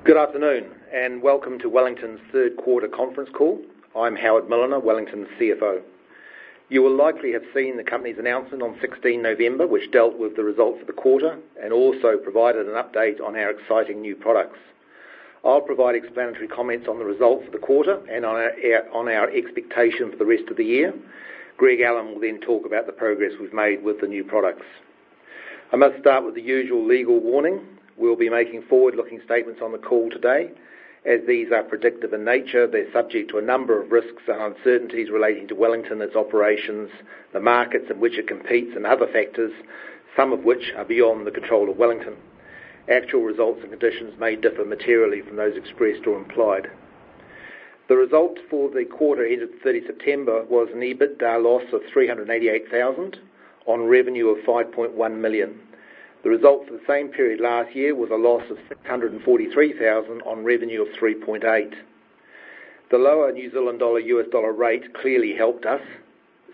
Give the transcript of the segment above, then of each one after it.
Good afternoon and welcome to Wellington's third quarter conference call. I'm Howard Milliner, Wellington's CFO. You will likely have seen the company's announcement on 16 November, which dealt with the results of the quarter and also provided an update on our exciting new products. I'll provide explanatory comments on the results of the quarter and on our expectation for the rest of the year. Greg Allen will then talk about the progress we've made with the new products. I must start with the usual legal warning. We'll be making forward-looking statements on the call today. As these are predictive in nature, they're subject to a number of risks and uncertainties relating to Wellington, its operations, the markets in which it competes, and other factors, some of which are beyond the control of Wellington. Actual results and conditions may differ materially from those expressed or implied. The result for the quarter ended 30 September was an EBITDA loss of $388,000 on revenue of $5.1 million. The result for the same period last year was a loss of $643,000 on revenue of $3.8 million. The lower New Zealand dollar US dollar rate clearly helped us,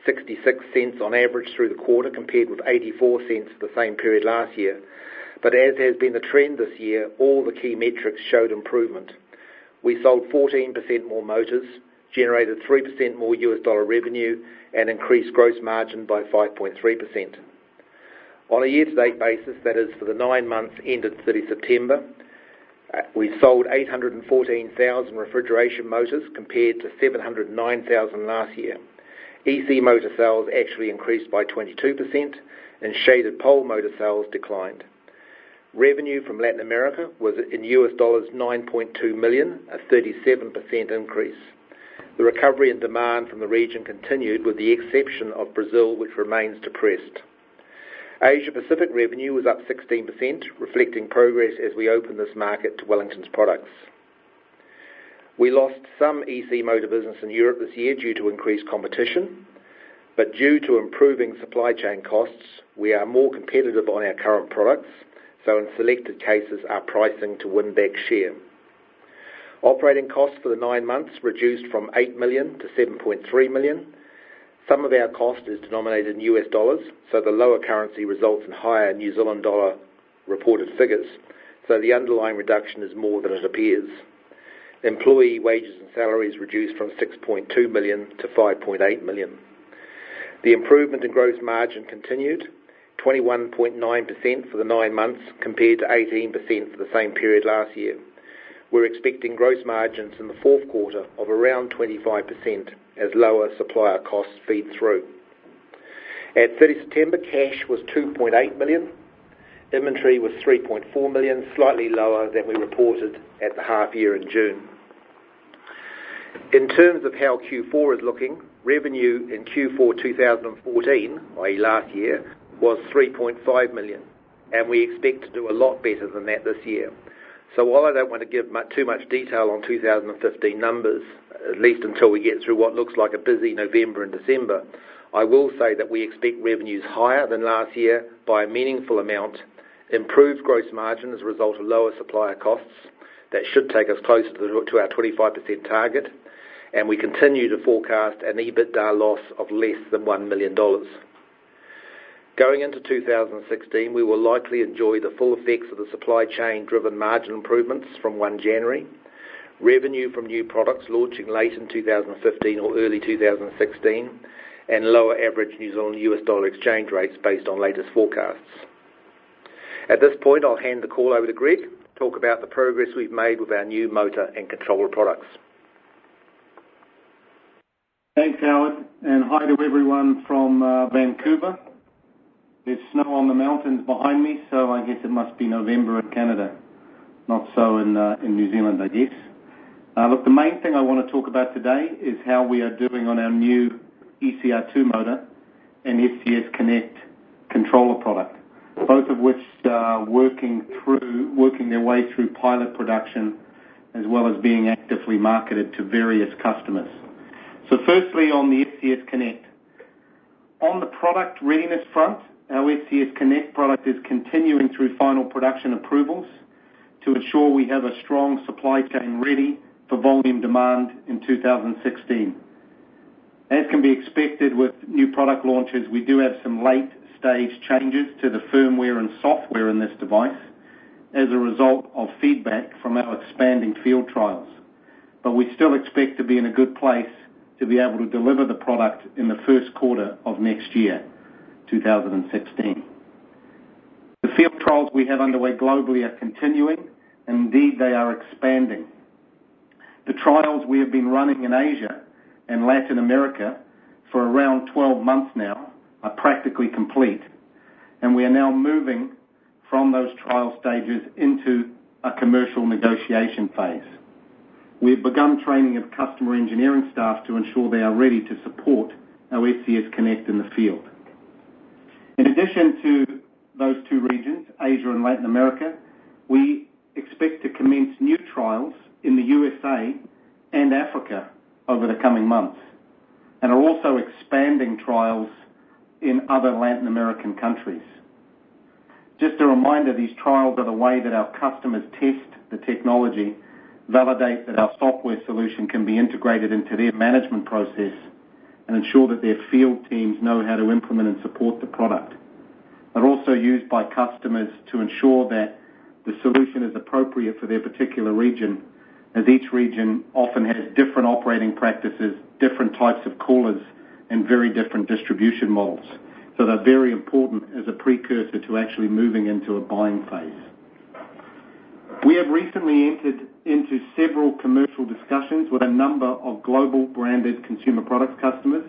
66 cents on average through the quarter compared with 84 cents for the same period last year. But as has been the trend this year, all the key metrics showed improvement. We sold 14% more motors, generated 3% more US dollar revenue, and increased gross margin by 5.3%. On a year-to-date basis, that is for the 9 months ended 30 September, we sold 814,000 refrigeration motors compared to 709,000 last year. EC motor sales actually increased by 22% and shaded pole motor sales declined. Revenue from Latin America was in US dollars $9.2 million, a 37% increase. The recovery in demand from the region continued with the exception of Brazil, which remains depressed. Asia-Pacific revenue was up 16%, reflecting progress as we open this market to Wellington's products. We lost some EC motor business in Europe this year due to increased competition, but due to improving supply chain costs, we are more competitive on our current products, so in selected cases are pricing to win back share. Operating costs for the 9 months reduced from $8 million to $7.3 million. Some of our cost is denominated in US dollars, so the lower currency results in higher New Zealand dollar reported figures, so the underlying reduction is more than it appears. Employee wages and salaries reduced from $6.2 million to $5.8 million. The improvement in gross margin continued, 21.9% for the 9 months compared to 18% for the same period last year. We're expecting gross margins in the fourth quarter of around 25% as lower supplier costs feed through. At 30 September, cash was $2.8 million. Inventory was $3.4 million, slightly lower than we reported at the half year in June. In terms of how Q4 is looking, revenue in Q4 2014, i.e. last year, was $3.5 million, and we expect to do a lot better than that this year. So while I don't want to give too much detail on 2015 numbers, at least until we get through what looks like a busy November and December, I will say that we expect revenues higher than last year by a meaningful amount, improved gross margin as a result of lower supplier costs. That should take us closer to our 25% target, and we continue to forecast an EBITDA loss of less than $1 million. Going into 2016, we will likely enjoy the full effects of the supply chain-driven margin improvements from 1 January, revenue from new products launching late in 2015 or early 2016, and lower average New Zealand US dollar exchange rates based on latest forecasts. At this point, I'll hand the call over to Greg to talk about the progress we've made with our new motor and controller products. Thanks, Howard, and hi to everyone from Vancouver. There's snow on the mountains behind me, so I guess it must be November in Canada. Not so in New Zealand, I guess. Look, the main thing I want to talk about today is how we are doing on our new ECR2 motor and SCS Connect controller product, both of which are working their way through pilot production as well as being actively marketed to various customers. So firstly, on the SCS Connect. On the product readiness front, our SCS Connect product is continuing through final production approvals to ensure we have a strong supply chain ready for volume demand in 2016. As can be expected with new product launches, we do have some late-stage changes to the firmware and software in this device, as a result of feedback from our expanding field trials, but we still expect to be in a good place to be able to deliver the product in the first quarter of next year, 2016. The field trials we have underway globally are continuing, and indeed they are expanding. The trials we have been running in Asia and Latin America for around 12 months now are practically complete, and we are now moving from those trial stages into a commercial negotiation phase. We've begun training of customer engineering staff to ensure they are ready to support our SCS Connect in the field. In addition to those two regions, Asia and Latin America, we expect to commence new trials in the USA and Africa over the coming months, and are also expanding trials in other Latin American countries. Just a reminder, these trials are the way that our customers test the technology, validate that our software solution can be integrated into their management process, and ensure that their field teams know how to implement and support the product. They're also used by customers to ensure that the solution is appropriate for their particular region, as each region often has different operating practices, different types of coolers, and very different distribution models. So they're very important as a precursor to actually moving into a buying phase. We have recently entered into several commercial discussions with a number of global branded consumer products customers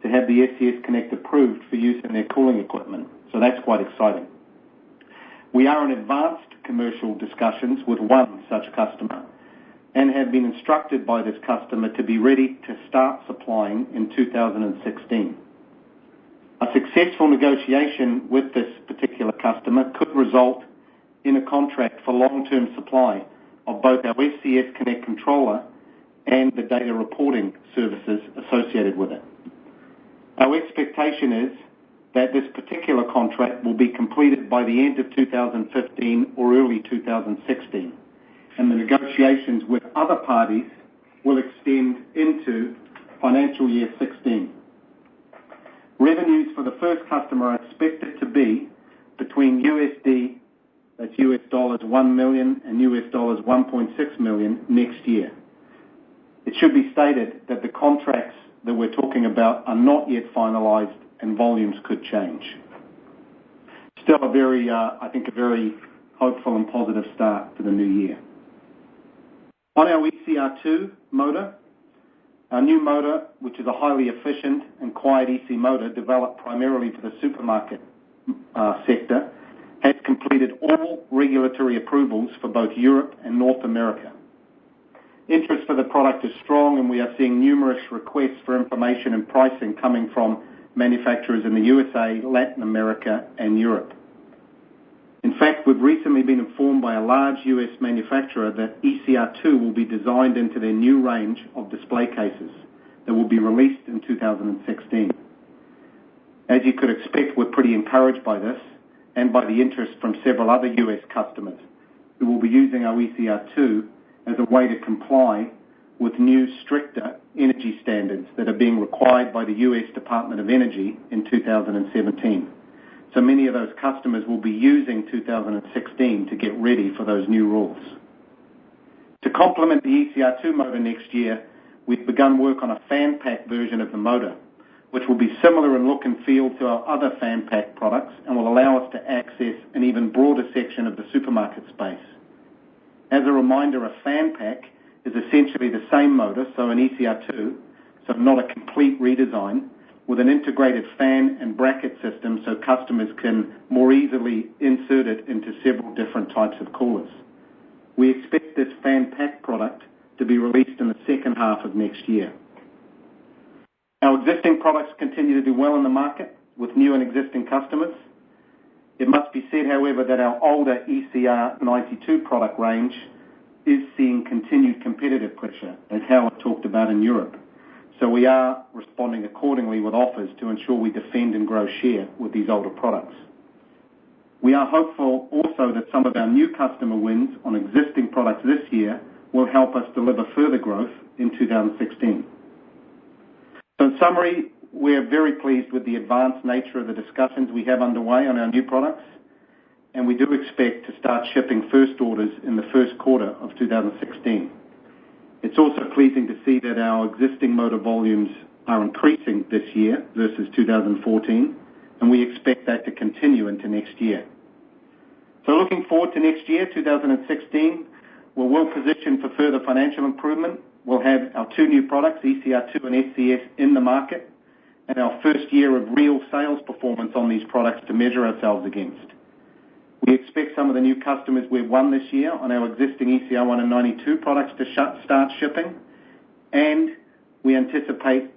to have the SCS Connect approved for use in their cooling equipment. So that's quite exciting. We are in advanced commercial discussions with one such customer and have been instructed by this customer to be ready to start supplying in 2016. A successful negotiation with this particular customer could result in a contract for long-term supply of both our SCS Connect controller and the data reporting services associated with it. Our expectation is that this particular contract will be completed by the end of 2015 or early 2016, and the negotiations with other parties will extend into financial year 16. Revenues for the first customer are expected to be between USD, that's US dollars 1 million, and US dollars 1.6 million next year. It should be stated that the contracts that we're talking about are not yet finalized and volumes could change. Still a very hopeful and positive start to the new year. On our ECR2 motor, our new motor, which is a highly efficient and quiet EC motor developed primarily for the supermarket sector, has completed all regulatory approvals for both Europe and North America. Interest for the product is strong, and we are seeing numerous requests for information and pricing coming from manufacturers in the USA, Latin America, and Europe. In fact, we've recently been informed by a large US manufacturer that ECR2 will be designed into their new range of display cases that will be released in 2016. As you could expect, we're pretty encouraged by this and by the interest from several other US customers who will be using our ECR2 as a way to comply with new, stricter energy standards that are being required by the US Department of Energy in 2017. So many of those customers will be using 2016 to get ready for those new rules. To complement the ECR2 motor next year, we've begun work on a fan pack version of the motor, which will be similar in look and feel to our other fan pack products and will allow us to access an even broader section of the supermarket space. As a reminder, a fan pack is essentially the same motor, so an ECR2, so not a complete redesign, with an integrated fan and bracket system so customers can more easily insert it into several different types of coolers. We expect this fan pack product to be released in the second half of next year. Our existing products continue to do well in the market with new and existing customers. It must be said, however, that our older ECR92 product range is seeing continued competitive pressure, as Howard talked about in Europe. So we are responding accordingly with offers to ensure we defend and grow share with these older products. We are hopeful also that some of our new customer wins on existing products this year will help us deliver further growth in 2016. So in summary, we are very pleased with the advanced nature of the discussions we have underway on our new products. and we do expect to start shipping first orders in the first quarter of 2016. It's also pleasing to see that our existing motor volumes are increasing this year versus 2014, and we expect that to continue into next year. So looking forward to next year, 2016, we're well positioned for further financial improvement. We'll have our two new products, ECR2 and SCS, in the market, and our first year of real sales performance on these products to measure ourselves against. We expect some of the new customers we've won this year on our existing ECR1 and 92 products to start shipping, and we anticipate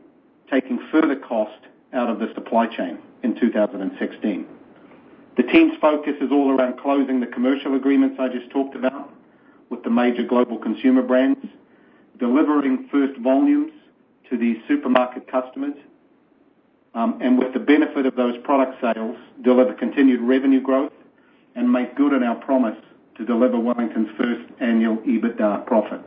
taking further cost out of the supply chain in 2016. The team's focus is all around closing the commercial agreements I just talked about with the major global consumer brands, delivering first volumes to these supermarket customers, and with the benefit of those product sales, deliver continued revenue growth and make good on our promise to deliver Wellington's first annual EBITDA profit.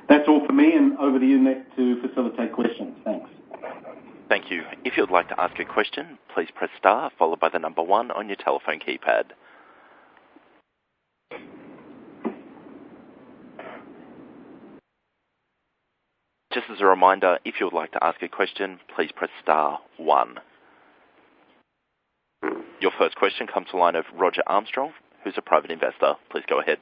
That's all for me, and over to you, Nick, to facilitate questions. Thanks. Thank you. If you'd like to ask a question, please press star followed by the number 1 on your telephone keypad. Just as a reminder, if you would like to ask a question, please press star 1. Your first question comes to the line of Roger Armstrong, who's a private investor. Please go ahead.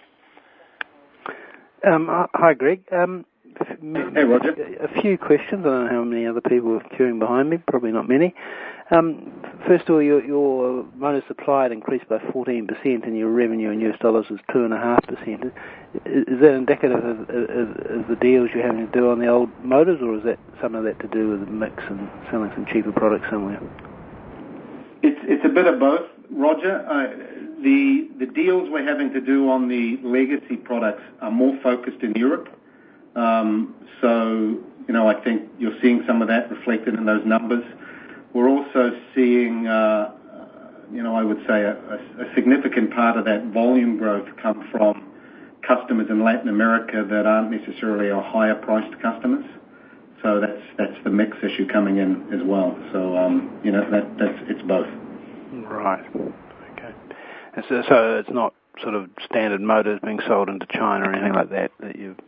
Hi, Greg. Hey, Roger. A few questions. I don't know how many other people are queuing behind me. Probably not many. First of all, your motor supplied increased by 14%, and your revenue in US dollars was 2.5%. Is that indicative of the deals you're having to do on the old motors, or is that some of that to do with the mix and selling some cheaper products somewhere? It's a bit of both, Roger. The deals we're having to do on the legacy products are more focused in Europe. So, I think you're seeing some of that reflected in those numbers. We're also seeing, I would say a significant part of that volume growth come from customers in Latin America that aren't necessarily our higher priced customers. So that's the mix issue coming in as well. So, it's both. Right. Okay. And so it's not sort of standard motors being sold into China or anything like that you've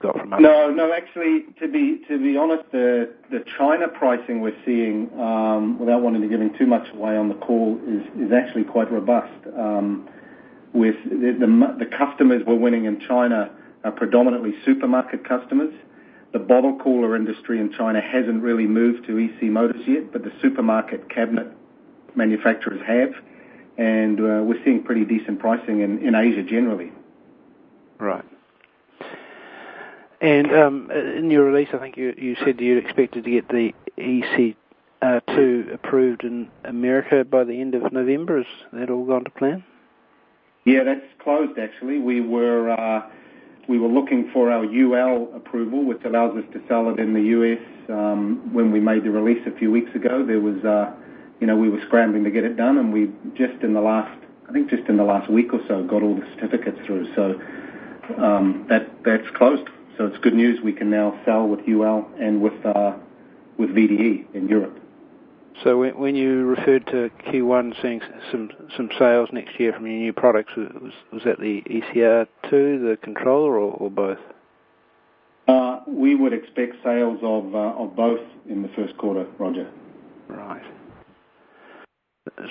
got from us? No. Actually, to be honest, the China pricing we're seeing, without wanting to give too much away on the call, is actually quite robust. With the customers we're winning in China are predominantly supermarket customers. The bottle cooler industry in China hasn't really moved to EC motors yet, but the supermarket cabinet manufacturers have, and we're seeing pretty decent pricing in Asia generally. Right. And in your release, I think you said you expected to get the EC2 approved in America by the end of November. Has that all gone to plan? Yeah, that's closed actually. We were looking for our UL approval, which allows us to sell it in the US. When we made the release a few weeks ago, there was, we were scrambling to get it done, and we just in the last week or so got all the certificates through. So that's closed. So it's good news. We can now sell with UL and with VDE in Europe. So when you referred to Q1 seeing some sales next year from your new products, was that the ECR2, the controller, or both? We would expect sales of both in the first quarter, Roger. Right.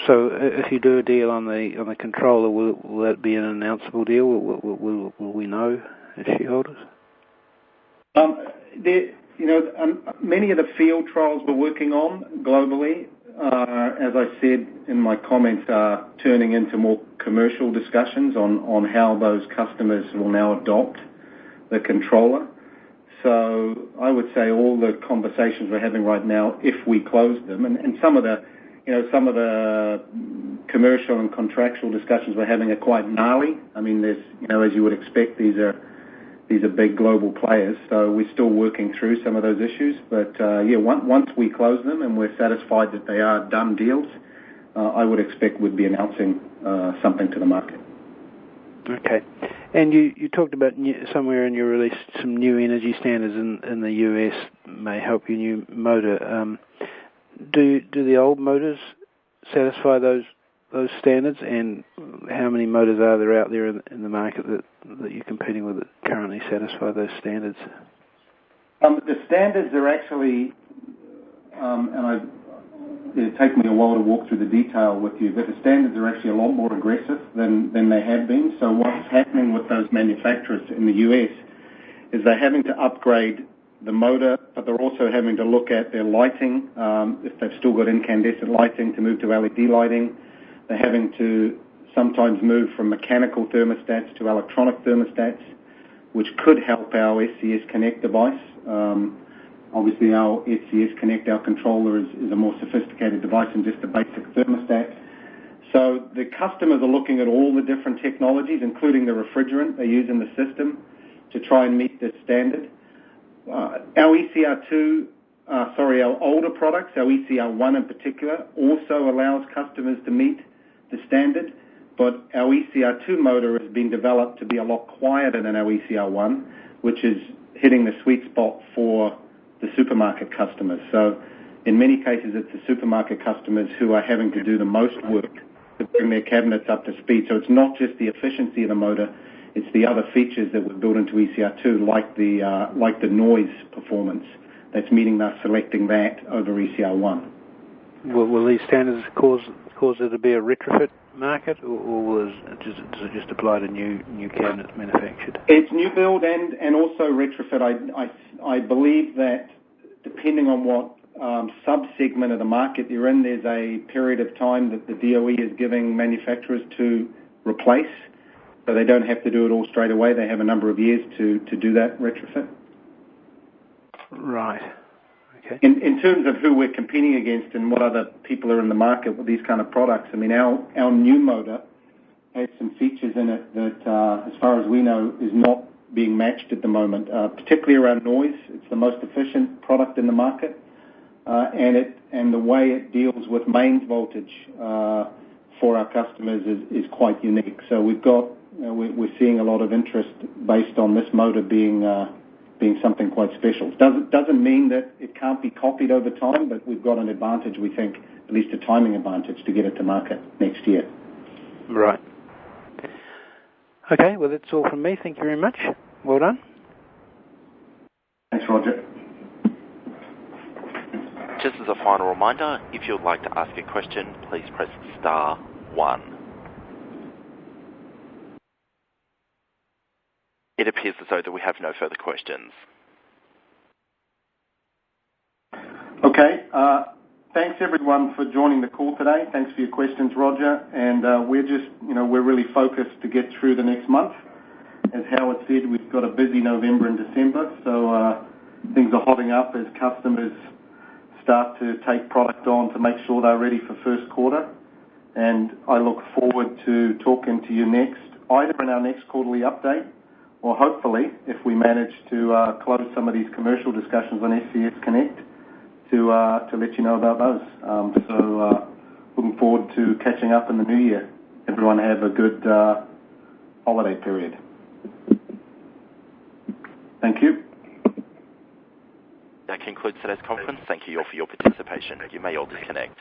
So if you do a deal on the controller, will that be an announceable deal? Will we know as shareholders? Many of the field trials we're working on globally, as I said in my comments, are turning into more commercial discussions on how those customers will now adopt the controller. So I would say all the conversations we're having right now, if we close them, and some of the commercial and contractual discussions we're having are quite gnarly. I mean, there's, as you would expect, these are big global players, so we're still working through some of those issues. But, once we close them and we're satisfied that they are done deals, I would expect we'd be announcing something to the market. Okay. And you talked about somewhere in your release some new energy standards in the US may help your new motor. Do the old motors satisfy those those standards, and how many motors are there out there in the market that you're competing with that currently satisfy those standards? The standards are actually, it'd take me a while to walk through the detail with you, but the standards are actually a lot more aggressive than they have been. So what's happening with those manufacturers in the US is they're having to upgrade the motor, but they're also having to look at their lighting, if they've still got incandescent lighting, to move to LED lighting. They're having to sometimes move from mechanical thermostats to electronic thermostats, which could help our SCS Connect device. Obviously, our SCS Connect, our controller, is a more sophisticated device than just a basic thermostat. So the customers are looking at all the different technologies, including the refrigerant they use in the system, to try and meet this standard. Our older products, our ECR1 in particular, also allows customers to meet the standard, but our ECR2 motor has been developed to be a lot quieter than our ECR1, which is hitting the sweet spot for the supermarket customers. So in many cases, it's the supermarket customers who are having to do the most work to bring their cabinets up to speed. So it's not just the efficiency of the motor, it's the other features that were built into ECR2, like the noise performance that's meaning they're selecting that over ECR1. Will these standards cause it to be a retrofit market, or does it just apply to new cabinets manufactured? It's new build and also retrofit. I believe that depending on what sub-segment of the market you're in, there's a period of time that the DOE is giving manufacturers to replace, so they don't have to do it all straight away. They have a number of years to do that retrofit. Right. Okay. In terms of who we're competing against and what other people are in the market with these kind of products, I mean, our new motor has some features in it that, as far as we know, is not being matched at the moment, particularly around noise. It's the most efficient product in the market, and the way it deals with mains voltage for our customers is quite unique. So we're seeing a lot of interest based on this motor being something quite special. Doesn't mean that it can't be copied over time, but we've got an advantage, we think, at least a timing advantage, to get it to market next year. Right. Okay, well, that's all from me. Thank you very much. Well done. Thanks, Roger. Just as a final reminder, if you would like to ask a question, please press star 1. It appears as though that we have no further questions. Okay. Thanks everyone for joining the call today. Thanks for your questions, Roger. And we're really focused to get through the next month. As Howard said, we've got a busy November and December, so things are hotting up as customers start to take product on to make sure they're ready for first quarter. And I look forward to talking to you next, either in our next quarterly update, or hopefully, if we manage to close some of these commercial discussions on SCS Connect, to let you know about those. So looking forward to catching up in the new year. Everyone have a good holiday period. Thank you. That concludes today's conference. Thank you all for your participation. You may all disconnect.